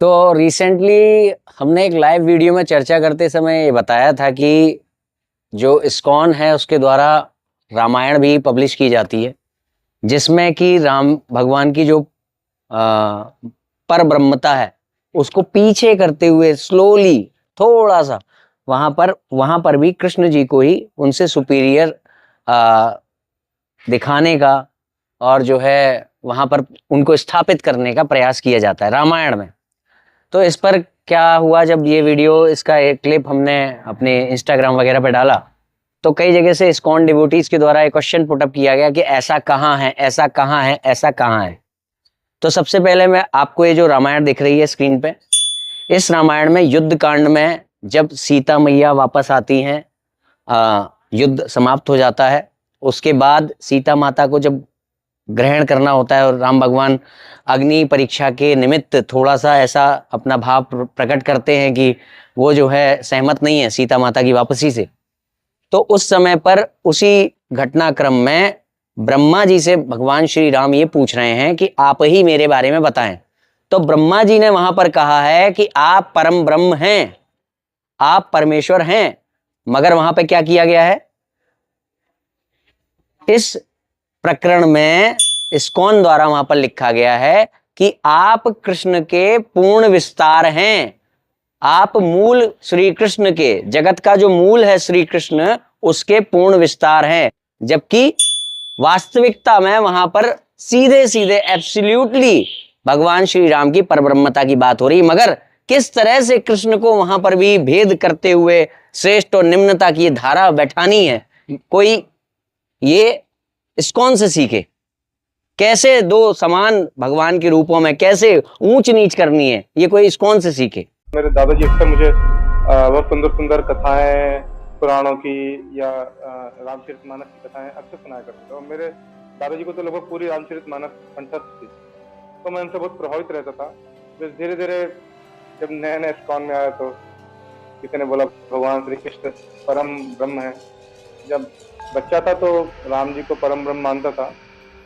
तो रिसेंटली हमने एक लाइव वीडियो में चर्चा करते समय ये बताया था कि जो इस्कॉन है उसके द्वारा रामायण भी पब्लिश की जाती है, जिसमें कि राम भगवान की जो पर ब्रह्मता है उसको पीछे करते हुए स्लोली थोड़ा सा वहाँ पर भी कृष्ण जी को ही उनसे सुपीरियर दिखाने का और जो है वहाँ पर उनको स्थापित करने का प्रयास किया जाता है रामायण में। तो इस पर क्या हुआ, जब ये वीडियो इसका एक क्लिप हमने अपने इंस्टाग्राम वगैरह पर डाला तो कई जगह से इस्कॉन डिवोटीज के द्वारा एक क्वेश्चन पुटअप किया गया कि ऐसा कहाँ है, ऐसा कहाँ है, ऐसा कहाँ है। तो सबसे पहले मैं आपको ये जो रामायण दिख रही है स्क्रीन पे, इस रामायण में युद्ध कांड में जब सीता मैया वापस आती हैं, युद्ध समाप्त हो जाता है, उसके बाद सीता माता को जब ग्रहण करना होता है और राम भगवान अग्नि परीक्षा के निमित्त थोड़ा सा ऐसा अपना भाव प्रकट करते हैं कि वो जो है सहमत नहीं है सीता माता की वापसी से। तो उस समय पर उसी घटनाक्रम में ब्रह्मा जी से भगवान श्री राम ये पूछ रहे हैं कि आप ही मेरे बारे में बताएं। तो ब्रह्मा जी ने वहां पर कहा है कि आप परम ब्रह्म हैं, आप परमेश्वर हैं, मगर वहां पर क्या किया गया है, इस प्रकरण में इस्कॉन द्वारा वहां पर लिखा गया है कि आप कृष्ण के पूर्ण विस्तार हैं, आप मूल श्री कृष्ण के, जगत का जो मूल है श्री कृष्ण, उसके पूर्ण विस्तार हैं। जबकि वास्तविकता में वहां पर सीधे सीधे एब्सोल्युटली भगवान श्री राम की परब्रह्मता की बात हो रही, मगर किस तरह से कृष्ण को वहां पर भी भेद करते हुए श्रेष्ठ और निम्नता की धारा बैठानी है, कोई ये इस्कॉन से सीखे। कैसे दो समान भगवान के रूपों में कैसे ऊंच नीच करनी है, ये कोई इस्कॉन से सीखे। मेरे दादाजी अक्सर मुझे बहुत सुंदर सुंदर कथाएं पुराणों की या रामचरितमानस की कथाएं अक्सर सुनाया करते थे, और मेरे दादाजी को तो लगभग पूरी रामचरितमानस कंठस्थ थी, तो मैं उनसे बहुत प्रभावित रहता था। फिर धीरे धीरे जब नए नए इस्कॉन में आया तो किसी ने बोला भगवान श्री कृष्ण परम ब्रह्म है। जब बच्चा था तो राम जी को परम ब्रह्म मानता था,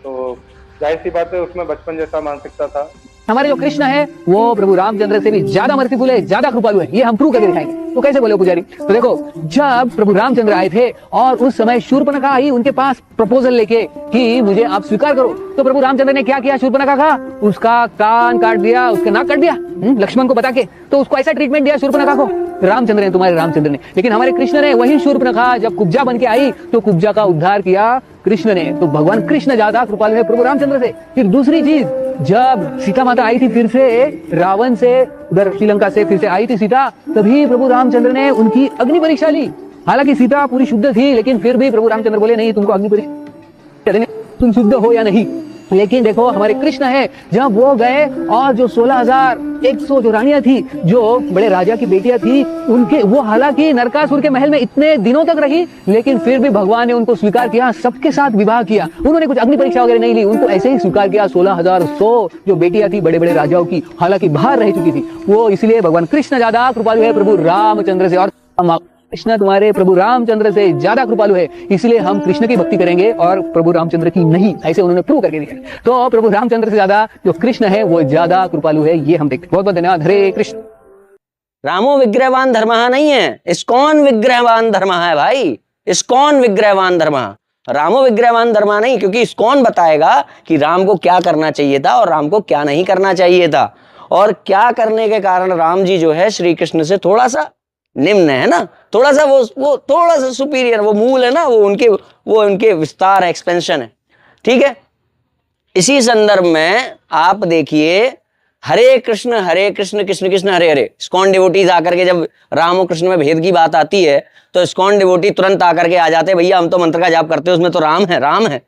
तो जाहिर सी बात है उसमें बचपन जैसा मानसिकता था। हमारे जो कृष्ण है वो प्रभु रामचंद्र से भी ज्यादा मर्सीफुल है, ज्यादा कृपालु है, ये हम प्रूव करके दिखाएंगे। तो कैसे बोले पुजारी? तो देखो, जब प्रभु रामचंद्र आए थे और उस समय शूर्पणखा आई उनके पास प्रपोजल लेके कि मुझे आप स्वीकार करो, तो प्रभु रामचंद्र ने क्या किया? शूर्पणखा का उसका कान काट दिया, उसका नाक काट दिया लक्ष्मण को बता के। तो उसको ऐसा ट्रीटमेंट दिया शूर्पणखा को रामचंद्र ने, तुम्हारे रामचंद्र ने। लेकिन हमारे कृष्ण ने वही शूर्पणखा जब कुब्जा बन के आई तो कुब्जा का उद्धार किया कृष्ण ने। तो भगवान कृष्ण ज्यादा कृपालु है प्रभु रामचंद्र से। फिर दूसरी चीज, जब सीता माता आई थी फिर से रावण से, उधर श्रीलंका से फिर से आई थी सीता, तभी प्रभु रामचंद्र ने उनकी अग्नि परीक्षा ली। हालांकि सीता पूरी शुद्ध थी, लेकिन फिर भी प्रभु रामचंद्र बोले नहीं, तुमको अग्नि परीक्षा, तुम शुद्ध हो या नहीं। लेकिन देखो हमारे कृष्ण है, जब वो गए और जो 16,100 जो रानियां थी, जो बड़े राजा की बेटियां थी, उनके वो हालांकि नरकासुर के महल में इतने दिनों तक रही, लेकिन फिर भी भगवान ने उनको स्वीकार किया, सबके साथ विवाह किया। उन्होंने कुछ अग्नि परीक्षा वगैरह नहीं ली, उनको ऐसे ही स्वीकार किया। 16,100 जो बेटियां थी बड़े बड़े राजाओं की, हालांकि बाहर रह चुकी थी वो, इसलिए भगवान कृष्ण ज्यादा कृपालु है प्रभु रामचंद्र से। और कृष्ण तुम्हारे प्रभु रामचंद्र से ज्यादा कृपालु है, इसलिए हम कृष्ण की भक्ति करेंगे और प्रभु रामचंद्र की नहीं, ऐसे उन्होंने प्रूव करके दिया। तो प्रभु रामचंद्र से ज्यादा जो कृष्ण है वो ज्यादा कृपालु है, ये हम देखते हैं। बहुत बहुत धन्यवाद। हरे कृष्ण। रामो विग्रहवान धर्म नहीं है, इस्कॉन विग्रहवान धर्म है भाई, इस्कॉन विग्रहवान धर्म, रामो विग्रहवान धर्म नहीं। क्योंकि इस्कॉन बताएगा कि राम को क्या करना चाहिए था और राम को क्या नहीं करना चाहिए था, और क्या करने के कारण राम जी जो है श्री कृष्ण से थोड़ा सा निम्न है ना, थोड़ा सा वो थोड़ा सा सुपीरियर, वो मूल है ना, वो उनके विस्तार है, एक्सपेंशन है। ठीक है, इसी संदर्भ में आप देखिए हरे कृष्ण कृष्ण कृष्ण हरे हरे। इस्कॉन डिवोटीज आकर के जब राम और कृष्ण में भेद की बात आती है तो इस्कॉन डिवोटी तुरंत आकर के आ जाते हैं, भैया हम तो मंत्र का जाप करते हैं, उसमें तो राम है, राम है।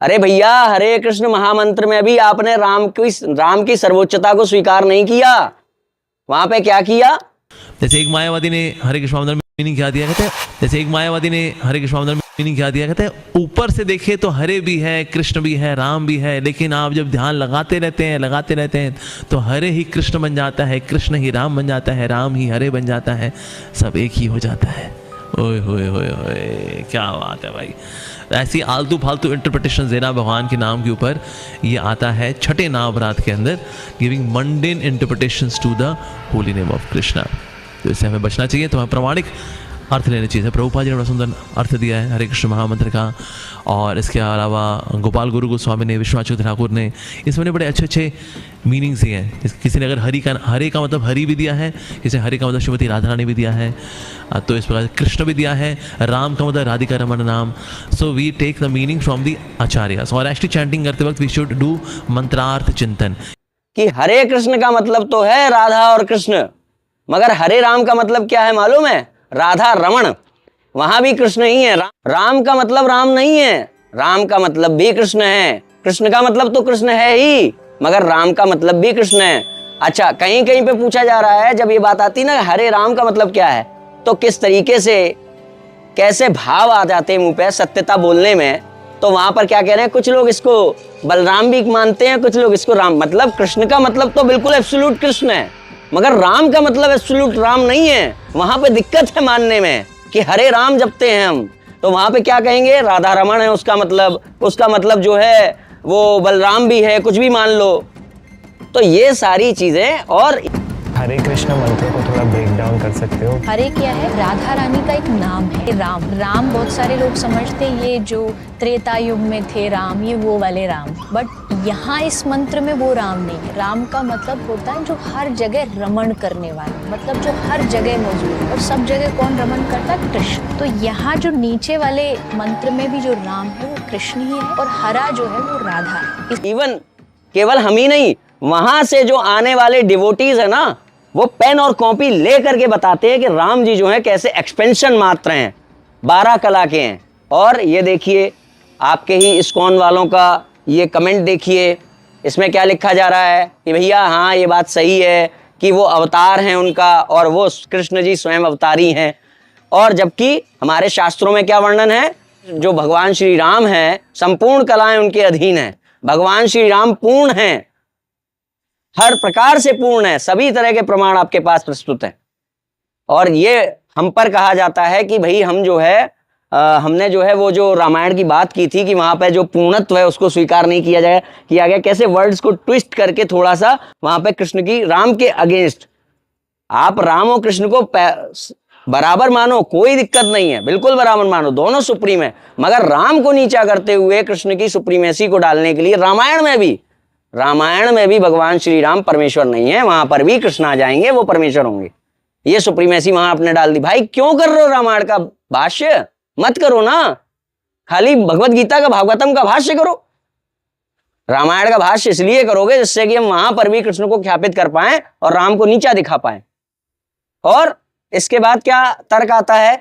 अरे भैया, हरे कृष्ण महामंत्र में भी आपने राम की सर्वोच्चता को स्वीकार नहीं किया। वहां पे क्या किया? जैसे एक मायावादी ने हरे कृष्ण महामंत्र में मीनिंग क्या दिया, कहते हैं, जैसे एक मायावादी ने हरे कृष्ण महामंत्र में मीनिंग क्या दिया, कहते हैं ऊपर से देखे तो हरे भी है, कृष्ण भी है, राम भी है, लेकिन आप जब ध्यान लगाते रहते हैं तो हरे ही कृष्ण बन जाता है, कृष्ण ही राम बन जाता है, राम ही हरे बन जाता है, सब एक ही हो जाता है। ओए होए होए होए, क्या बात है भाई। ऐसी आलतू फालतू इंटरप्रिटेशन देना भगवान के नाम के ऊपर, ये आता है छठे नवरात्र के अंदर, giving mundane interpretations to the holy name of Krishna. तो इससे हमें बचना चाहिए, तो हमें प्रमाणिक अर्थ लेने चाहिए। प्रभुपाद जी ने बड़ा सुंदर अर्थ दिया है हरे कृष्ण महामंत्र का, और इसके अलावा गोपाल गुरु गोस्वामी ने, विश्वनाथ ठाकुर ने, इसमें बड़े अच्छे अच्छे मीनिंग्स दिए हैं। किसी ने अगर हरे का मतलब हरि भी दिया है, किसी ने हरि का मतलब श्रीमती राधा रानी भी दिया है, तो इस प्रकार कृष्ण भी दिया है, राम का मतलब राधिका रमन नाम। So we take the meaning from the acharyas, और एक्चुअली चैंटिंग करते वक्त वी शुड डू मंत्रार्थ चिंतन कि हरे कृष्ण का मतलब तो है राधा और कृष्ण, मगर हरे राम का मतलब क्या है मालूम है? राधा रमण। वहां भी कृष्ण ही है। राम का मतलब राम नहीं है, राम का मतलब भी कृष्ण है। कृष्ण का मतलब तो कृष्ण है ही, मगर राम का मतलब भी कृष्ण है। अच्छा, कहीं कहीं पे पूछा जा रहा है, जब ये बात आती ना हरे राम का मतलब क्या है, तो किस तरीके से कैसे भाव आ जाते हैं मुंह पे सत्यता बोलने में। तो वहां पर क्या कह रहे हैं, कुछ लोग इसको बलराम भी मानते हैं, कुछ लोग इसको राम। मतलब कृष्ण का मतलब तो बिल्कुल एब्सोल्यूट कृष्ण है, मगर राम का मतलब एब्सोल्यूट राम नहीं है। वहां पे दिक्कत है मानने में कि हरे राम जपते हैं हम, तो वहां पे क्या कहेंगे, राधा रमण है उसका मतलब जो है वो बलराम भी है, कुछ भी मान लो। तो ये सारी चीजें। और हरे कृष्ण मंत्र को थोड़ा ब्रेक डाउन कर सकते हो? हरे क्या है? राधा रानी का एक नाम है। राम बहुत सारे लोग समझते हैं ये जो त्रेता युग में थे राम, ये वो वाले राम, बट यहाँ इस मंत्र में वो राम नहीं है। राम का मतलब होता है जो हर जगह रमण करने वाला, मतलब जो हर जगह मौजूद है, और सब जगह कौन रमण करता है? कृष्ण। तो यहाँ जो नीचे वाले मंत्र में भी जो राम है वो कृष्ण ही है, और हरा जो है वो राधा है। इवन केवल हम ही नहीं, वहां से जो आने वाले डिवोटीज है ना, वो पेन और कॉपी ले करके बताते हैं कि राम जी जो है कैसे एक्सपेंशन मात्र हैं, 12 कला के हैं। और ये देखिए आपके ही इस्कॉन वालों का ये कमेंट देखिए, इसमें क्या लिखा जा रहा है कि भैया हाँ ये बात सही है कि वो अवतार हैं उनका, और वो कृष्ण जी स्वयं अवतारी हैं। और जबकि हमारे शास्त्रों में क्या वर्णन है, जो भगवान श्री राम हैं संपूर्ण कलाएं उनके अधीन हैं। भगवान श्री राम पूर्ण हैं, हर प्रकार से पूर्ण है, सभी तरह के प्रमाण आपके पास प्रस्तुत हैं। और ये हम पर कहा जाता है कि भाई हम जो है हमने जो है वो जो रामायण की बात की थी कि वहां पे जो पूर्णत्व है उसको स्वीकार नहीं किया गया, कैसे वर्ड्स को ट्विस्ट करके थोड़ा सा वहां पे कृष्ण की राम के अगेंस्ट। आप राम और कृष्ण को बराबर मानो, कोई दिक्कत नहीं है, बिल्कुल बराबर मानो, दोनों सुप्रीम है, मगर राम को नीचा करते हुए कृष्ण की सुप्रीमेसी को डालने के लिए रामायण में भी भगवान श्री राम परमेश्वर नहीं है, वहां पर भी कृष्ण आ जाएंगे, वो परमेश्वर होंगे। ये सुप्रीमेसी वहां आपने डाल दी। भाई क्यों कर रहे हो रामायण का भाष्य? मत करो ना, खाली भगवत गीता का भागवतम का भाष्य करो। रामायण का भाष्य इसलिए करोगे जिससे कि हम वहां पर भी कृष्ण को ख्यापित कर पाए और राम को नीचा दिखा पाए। और इसके बाद क्या तर्क आता है,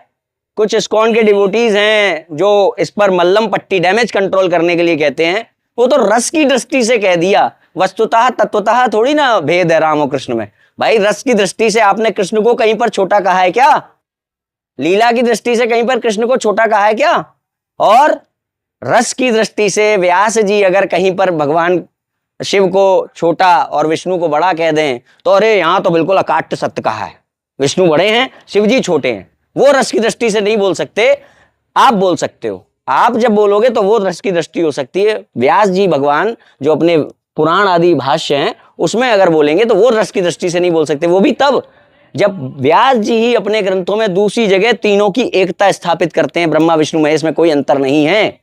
कुछ इस्कॉन के डिवोटीज हैं जो इस पर मल्लम पट्टी डैमेज कंट्रोल करने के लिए कहते हैं, वो तो रस की दृष्टि से कह दिया, वस्तुतः तत्वतः थोड़ी ना भेद है राम और कृष्ण में। भाई रस की दृष्टि से आपने कृष्ण को कहीं पर छोटा कहा है क्या? लीला की दृष्टि से कहीं पर कृष्ण को छोटा कहा है क्या? और रस की दृष्टि से व्यास जी अगर कहीं पर भगवान शिव को छोटा और विष्णु को बड़ा कह दें तो अरे यहां तो बिल्कुल अकाट्य सत्य कहा है, विष्णु बड़े हैं शिव जी छोटे हैं। वो रस की दृष्टि से नहीं बोल सकते, आप बोल सकते हो। आप जब बोलोगे तो वो रस की दृष्टि हो सकती है। व्यास जी भगवान जो अपने पुराण आदि भाष्य हैं उसमें अगर बोलेंगे तो वो रस की दृष्टि से नहीं बोल सकते, वो भी तब जब व्यास जी ही अपने ग्रंथों में दूसरी जगह तीनों की एकता स्थापित करते हैं, ब्रह्मा विष्णु महेश में कोई अंतर नहीं है,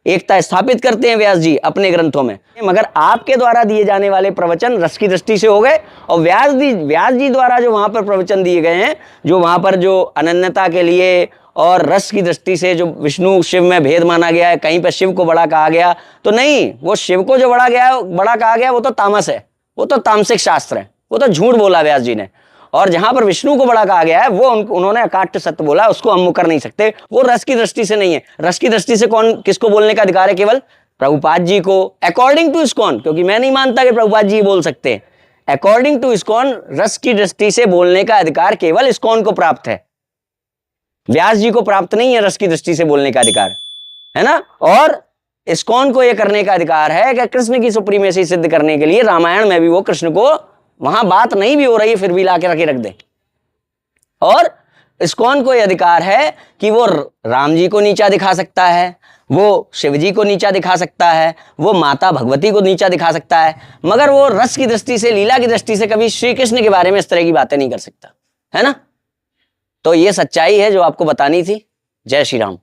एकता स्थापित करते हैं व्यास जी अपने ग्रंथों में। मगर आपके द्वारा दिए जाने वाले प्रवचन रस की दृष्टि से हो गए, और व्यास जी द्वारा जो वहां पर प्रवचन दिए गए हैं, जो वहां पर जो अनन्यता के लिए और रस की दृष्टि से जो विष्णु शिव में भेद माना गया है, कहीं पर शिव को बड़ा कहा गया, तो नहीं, वो शिव को जो बड़ा कहा गया वो तो तामस है, वो तो तामसिक शास्त्र है, वो तो झूठ बोला व्यास जी ने। और जहां पर विष्णु को बड़ा कहा गया है वो उन्होंने अकाट्य सत्य बोला, उसको हम मुकर नहीं सकते, वो रस की दृष्टि से नहीं है। रस की दृष्टि से किसको बोलने का अधिकार है? केवल प्रभुपाद जी को, अकॉर्डिंग टू इस्कॉन, क्योंकि मैं नहीं मानता कि प्रभुपाद जी बोल सकते। अकॉर्डिंग टू इस्कॉन रस की दृष्टि से बोलने का अधिकार केवल इस्कॉन को प्राप्त है, व्यास जी को प्राप्त नहीं है रस की दृष्टि से बोलने का अधिकार, है ना। और इस्कॉन को यह करने का अधिकार है कि कृष्ण की सुप्रीमेसी सिद्ध करने के लिए रामायण में भी वो कृष्ण को, वहां बात नहीं भी हो रही है फिर भी लाके रख दे। और इस्कॉन को यह अधिकार है कि वो राम जी को नीचा दिखा सकता है, वो शिवजी को नीचा दिखा सकता है, वो माता भगवती को नीचा दिखा सकता है, मगर वो रस की दृष्टि से, लीला की दृष्टि से कभी श्री कृष्ण के बारे में इस तरह की बातें नहीं कर सकता, है ना। तो ये सच्चाई है जो आपको बतानी थी। जय श्री राम।